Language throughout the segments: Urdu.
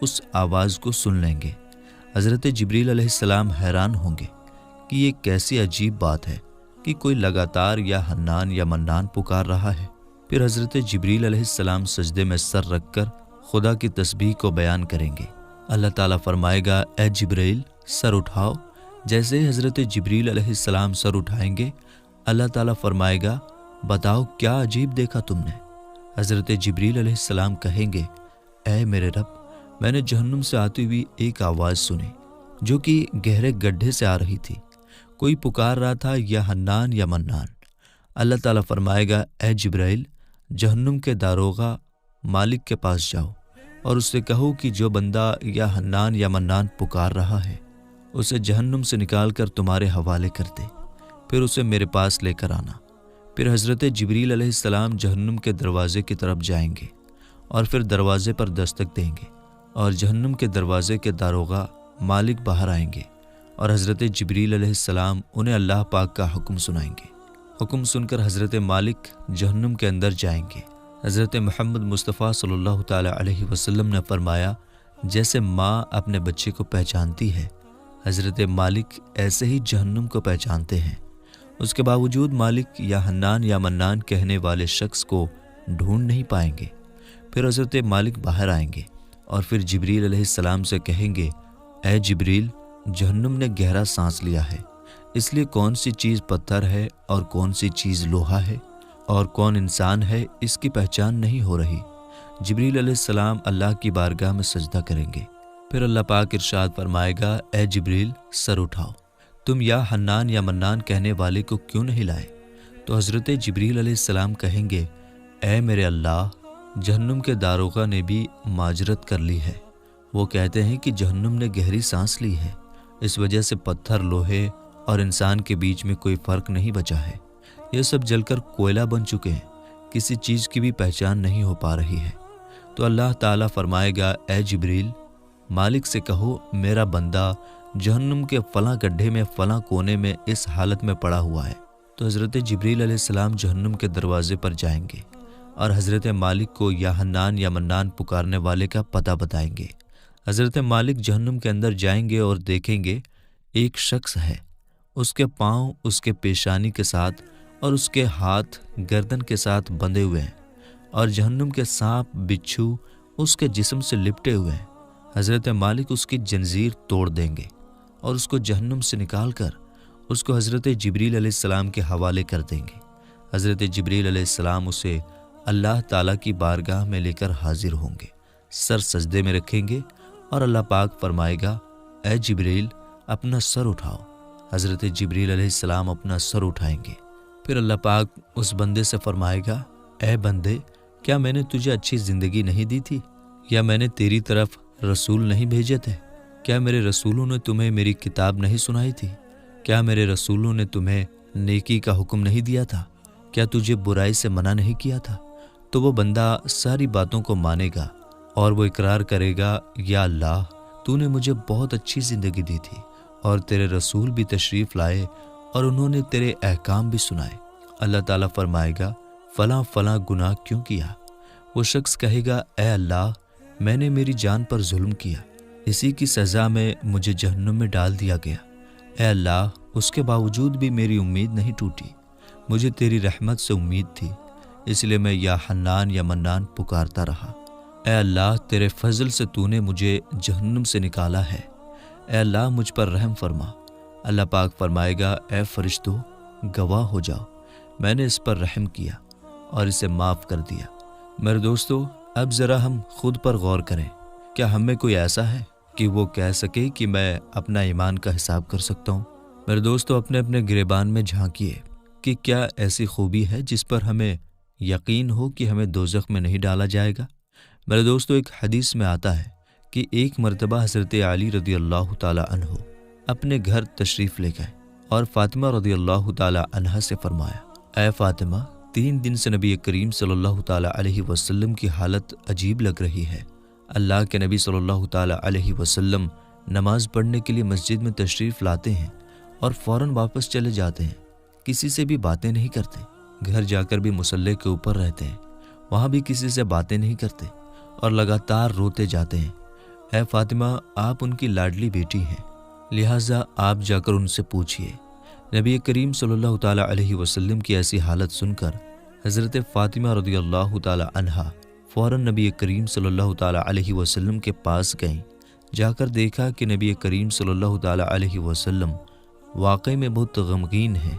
اس آواز کو سن لیں گے۔ حضرت جبریل علیہ السلام حیران ہوں گے کہ یہ کیسی عجیب بات ہے کہ کوئی لگاتار یا حنان یا منان پکار رہا ہے۔ پھر حضرت جبریل علیہ السلام سجدے میں سر رکھ کر خدا کی تسبیح کو بیان کریں گے۔ اللہ تعالیٰ فرمائے گا، اے جبریل سر اٹھاؤ۔ جیسے ہی حضرت جبریل علیہ السلام سر اٹھائیں گے، اللہ تعالیٰ فرمائے گا، بتاؤ کیا عجیب دیکھا تم نے؟ حضرت جبریل علیہ السلام کہیں گے، اے میرے رب، میں نے جہنم سے آتی ہوئی ایک آواز سنی جو کہ گہرے گڈھے سے آ رہی تھی۔ کوئی پکار رہا تھا یا حنان یا منان۔ اللہ تعالیٰ فرمائے گا، اے جبرائیل جہنم کے داروغہ مالک کے پاس جاؤ اور اس سے کہو کہ جو بندہ یا حنان یا منان پکار رہا ہے اسے جہنم سے نکال کر تمہارے حوالے کر دے، پھر اسے میرے پاس لے کر آنا۔ پھر حضرت جبریل علیہ السلام جہنم کے دروازے کی طرف جائیں گے اور پھر دروازے پر دستک دیں گے اور جہنم کے دروازے کے داروغہ مالک باہر آئیں گے اور حضرت جبریل علیہ السلام انہیں اللہ پاک کا حکم سنائیں گے۔ حکم سن کر حضرت مالک جہنم کے اندر جائیں گے۔ حضرت محمد مصطفیٰ صلی اللہ تعالیٰ علیہ وسلم نے فرمایا، جیسے ماں اپنے بچے کو پہچانتی ہے، حضرت مالک ایسے ہی جہنم کو پہچانتے ہیں۔ اس کے باوجود مالک یا حنان یا منان کہنے والے شخص کو ڈھونڈ نہیں پائیں گے۔ پھر حضرت مالک باہر آئیں گے اور پھر جبریل علیہ السلام سے کہیں گے، اے جبریل جہنم نے گہرا سانس لیا ہے، اس لیے کون سی چیز پتھر ہے اور کون سی چیز لوہا ہے اور کون انسان ہے اس کی پہچان نہیں ہو رہی۔ جبریل علیہ السلام اللہ کی بارگاہ میں سجدہ کریں گے۔ پھر اللہ پاک ارشاد فرمائے گا، اے جبریل سر اٹھاؤ، تم یا حنان یا منان کہنے والے کو کیوں نہیں لائے؟ تو حضرت جبریل علیہ السلام کہیں گے، اے میرے اللہ، جہنم کے داروغہ نے بھی معذرت کر لی ہے۔ وہ کہتے ہیں کہ جہنم نے گہری سانس لی ہے، اس وجہ سے پتھر، لوہے اور انسان کے بیچ میں کوئی فرق نہیں بچا ہے، یہ سب جل کر کوئلہ بن چکے ہیں، کسی چیز کی بھی پہچان نہیں ہو پا رہی ہے۔ تو اللہ تعالیٰ فرمائے گا، اے جبریل مالک سے کہو میرا بندہ جہنم کے فلاں گڈھے میں فلاں کونے میں اس حالت میں پڑا ہوا ہے۔ تو حضرت جبریل علیہ السلام جہنم کے دروازے پر جائیں گے اور حضرت مالک کو یا حنان یا منان پکارنے والے کا پتہ بتائیں گے۔ حضرت مالک جہنم کے اندر جائیں گے اور دیکھیں گے ایک شخص ہے، اس کے پاؤں اس کے پیشانی کے ساتھ اور اس کے ہاتھ گردن کے ساتھ بندھے ہوئے ہیں اور جہنم کے سانپ بچھو اس کے جسم سے لپٹے ہوئے ہیں۔ حضرت مالک اس کی جنزیر توڑ دیں گے اور اس کو جہنم سے نکال کر اس کو حضرت جبریل علیہ السلام کے حوالے کر دیں گے۔ حضرت جبریل علیہ السلام اسے اللہ تعالیٰ کی بارگاہ میں لے کر حاضر ہوں گے، سر سجدے میں رکھیں گے اور اللہ پاک فرمائے گا، اے جبریل اپنا سر اٹھاؤ۔ حضرت جبریل علیہ السلام اپنا سر اٹھائیں گے۔ پھر اللہ پاک اس بندے سے فرمائے گا، اے بندے کیا میں نے تجھے اچھی زندگی نہیں دی تھی؟ یا میں نے تیری طرف رسول نہیں بھیجے تھے؟ کیا میرے رسولوں نے تمہیں میری کتاب نہیں سنائی تھی؟ کیا میرے رسولوں نے تمہیں نیکی کا حکم نہیں دیا تھا؟ کیا تجھے برائی سے منع نہیں کیا تھا؟ تو وہ بندہ ساری باتوں کو مانے گا اور وہ اقرار کرے گا، یا اللہ تو نے مجھے بہت اچھی زندگی دی تھی اور تیرے رسول بھی تشریف لائے اور انہوں نے تیرے احکام بھی سنائے۔ اللہ تعالیٰ فرمائے گا، فلاں فلاں گناہ کیوں کیا؟ وہ شخص کہے گا، اے اللہ میں نے میری جان پر ظلم کیا، اسی کی سزا میں مجھے جہنم میں ڈال دیا گیا۔ اے اللہ اس کے باوجود بھی میری امید نہیں ٹوٹی، مجھے تیری رحمت سے امید تھی، اس لیے میں یا حنان یا منان پکارتا رہا۔ اے اللہ تیرے فضل سے تو نے مجھے جہنم سے نکالا ہے، اے اللہ مجھ پر رحم فرما۔ اللہ پاک فرمائے گا، اے فرشتوں گواہ ہو جاؤ، میں نے اس پر رحم کیا اور اسے معاف کر دیا۔ میرے دوستو اب ذرا ہم خود پر غور کریں، کیا ہم میں کوئی ایسا ہے کہ وہ کہہ سکے کہ میں اپنا ایمان کا حساب کر سکتا ہوں؟ میرے دوستو اپنے اپنے گریبان میں جھانکیے کہ کیا ایسی خوبی ہے جس پر ہمیں یقین ہو کہ ہمیں دوزخ میں نہیں ڈالا جائے گا؟ میرے دوستو ایک حدیث میں آتا ہے کہ ایک مرتبہ حضرت علی رضی اللہ تعالی عنہ اپنے گھر تشریف لے گئے اور فاطمہ رضی اللہ تعالی عنہا سے فرمایا، اے فاطمہ 3 دن سے نبی کریم صلی اللہ تعالی علیہ وسلم کی حالت عجیب لگ رہی ہے۔ اللہ کے نبی صلی اللہ تعالی علیہ وسلم نماز پڑھنے کے لیے مسجد میں تشریف لاتے ہیں اور فوراً واپس چلے جاتے ہیں، کسی سے بھی باتیں نہیں کرتے، گھر جا کر بھی مصلی کے اوپر رہتے ہیں، وہاں بھی کسی سے باتیں نہیں کرتے اور لگاتار روتے جاتے ہیں۔ اے فاطمہ آپ ان کی لاڈلی بیٹی ہیں، لہٰذا آپ جا کر ان سے پوچھئے۔ نبی کریم صلی اللہ تعالیٰ علیہ وسلم کی ایسی حالت سن کر حضرت فاطمہ رضی اللہ تعالیٰ عنہا فوراً نبی کریم صلی اللہ تعالیٰ علیہ وسلم کے پاس گئیں۔ جا کر دیکھا کہ نبی کریم صلی اللہ تعالیٰ علیہ وسلم واقعی میں بہت غمگین ہیں۔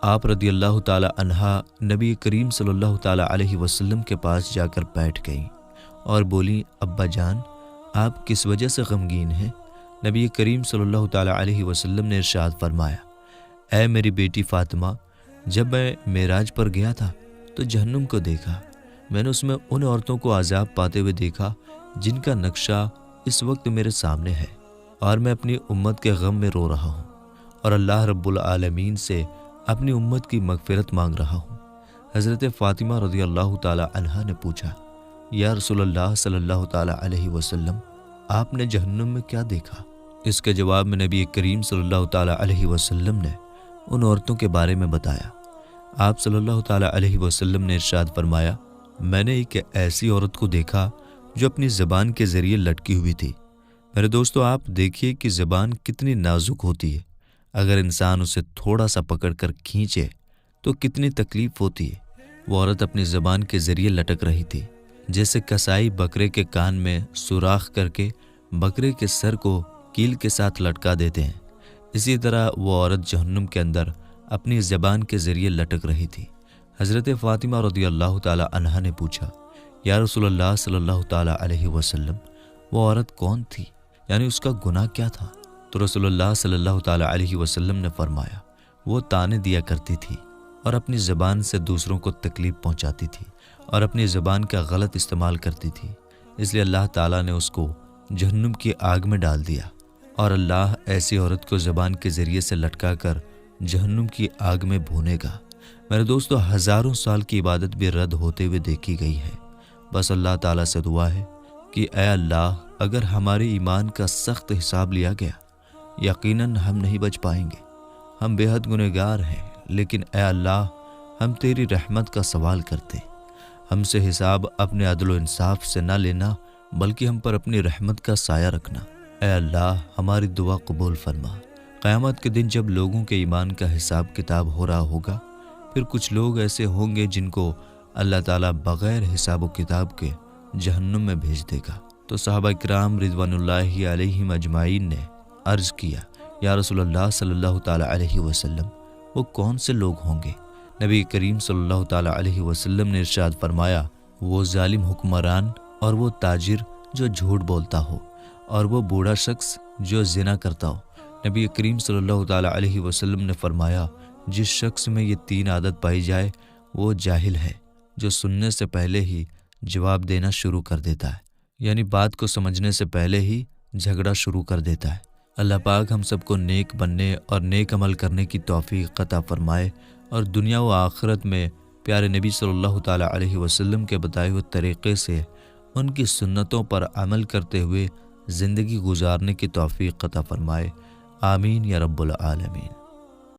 آپ رضی اللہ تعالیٰ عنہا نبی کریم صلی اللہ تعالیٰ علیہ وسلم کے پاس جا کر بیٹھ گئیں اور بولیں، ابا جان آپ کس وجہ سے غمگین ہیں؟ نبی کریم صلی اللہ تعالیٰ علیہ وسلم نے ارشاد فرمایا، اے میری بیٹی فاطمہ، جب میں معراج پر گیا تھا تو جہنم کو دیکھا۔ میں نے اس میں ان عورتوں کو عذاب پاتے ہوئے دیکھا جن کا نقشہ اس وقت میرے سامنے ہے، اور میں اپنی امت کے غم میں رو رہا ہوں اور اللہ رب العالمین سے اپنی امت کی مغفرت مانگ رہا ہوں۔ حضرت فاطمہ رضی اللہ تعالیٰ عنہا نے پوچھا، یا رسول اللہ صلی اللہ تعالیٰ علیہ وسلم، آپ نے جہنم میں کیا دیکھا؟ اس کے جواب میں نبی کریم صلی اللہ تعالیٰ علیہ وسلم نے ان عورتوں کے بارے میں بتایا۔ آپ صلی اللہ تعالیٰ علیہ وسلم نے ارشاد فرمایا، میں نے ایک ایسی عورت کو دیکھا جو اپنی زبان کے ذریعے لٹکی ہوئی تھی۔ میرے دوستو، آپ دیکھیے کہ زبان کتنی نازک ہوتی ہے، اگر انسان اسے تھوڑا سا پکڑ کر کھینچے تو کتنی تکلیف ہوتی ہے۔ وہ عورت اپنی زبان کے ذریعے لٹک رہی تھی، جیسے کسائی بکرے کے کان میں سوراخ کر کے بکرے کے سر کو کیل کے ساتھ لٹکا دیتے ہیں، اسی طرح وہ عورت جہنم کے اندر اپنی زبان کے ذریعے لٹک رہی تھی۔ حضرت فاطمہ رضی اللہ تعالیٰ عنہا نے پوچھا، یا رسول اللہ صلی اللہ تعالیٰ علیہ وسلم، وہ عورت کون تھی؟ یعنی اس کا گناہ کیا تھا؟ تو رسول اللہ صلی اللہ تعالیٰ علیہ وسلم نے فرمایا، وہ طعنے دیا کرتی تھی اور اپنی زبان سے دوسروں کو تکلیف پہنچاتی تھی اور اپنی زبان کا غلط استعمال کرتی تھی، اس لیے اللہ تعالیٰ نے اس کو جہنم کی آگ میں ڈال دیا، اور اللہ ایسی عورت کو زبان کے ذریعے سے لٹکا کر جہنم کی آگ میں بھونے گا۔ میرے دوستو، ہزاروں سال کی عبادت بھی رد ہوتے ہوئے دیکھی گئی ہے۔ بس اللہ تعالیٰ سے دعا ہے کہ اے اللہ، اگر ہمارے ایمان کا سخت حساب لیا گیا، یقیناً ہم نہیں بچ پائیں گے۔ ہم بے حد گنہگار ہیں، لیکن اے اللہ، ہم تیری رحمت کا سوال کرتے۔ ہم سے حساب اپنے عدل و انصاف سے نہ لینا، بلکہ ہم پر اپنی رحمت کا سایہ رکھنا۔ اے اللہ، ہماری دعا قبول فرما۔ قیامت کے دن جب لوگوں کے ایمان کا حساب کتاب ہو رہا ہوگا، پھر کچھ لوگ ایسے ہوں گے جن کو اللہ تعالیٰ بغیر حساب و کتاب کے جہنم میں بھیج دے گا۔ تو صحابہ کرام رضوان اللہ علیہم اجمعین نے عرض کیا، یا رسول اللہ صلی اللہ تعالیٰ علیہ وسلم، وہ کون سے لوگ ہوں گے؟ نبی کریم صلی اللہ تعالیٰ علیہ وسلم نے ارشاد فرمایا، وہ ظالم حکمران اور وہ تاجر جو جھوٹ بولتا ہو اور وہ بوڑھا شخص جو زنا کرتا ہو۔ نبی کریم صلی اللہ تعالیٰ علیہ وسلم نے فرمایا، جس شخص میں یہ تین عادت پائی جائے وہ جاہل ہے، جو سننے سے پہلے ہی جواب دینا شروع کر دیتا ہے، یعنی بات کو سمجھنے سے پہلے ہی جھگڑا شروع کر دیتا ہے۔ اللہ پاک ہم سب کو نیک بننے اور نیک عمل کرنے کی توفیق عطا فرمائے، اور دنیا و آخرت میں پیارے نبی صلی اللہ تعالیٰ علیہ وسلم کے بتائے ہوئے طریقے سے ان کی سنتوں پر عمل کرتے ہوئے زندگی گزارنے کی توفیق عطا فرمائے۔ آمین یا رب العالمین۔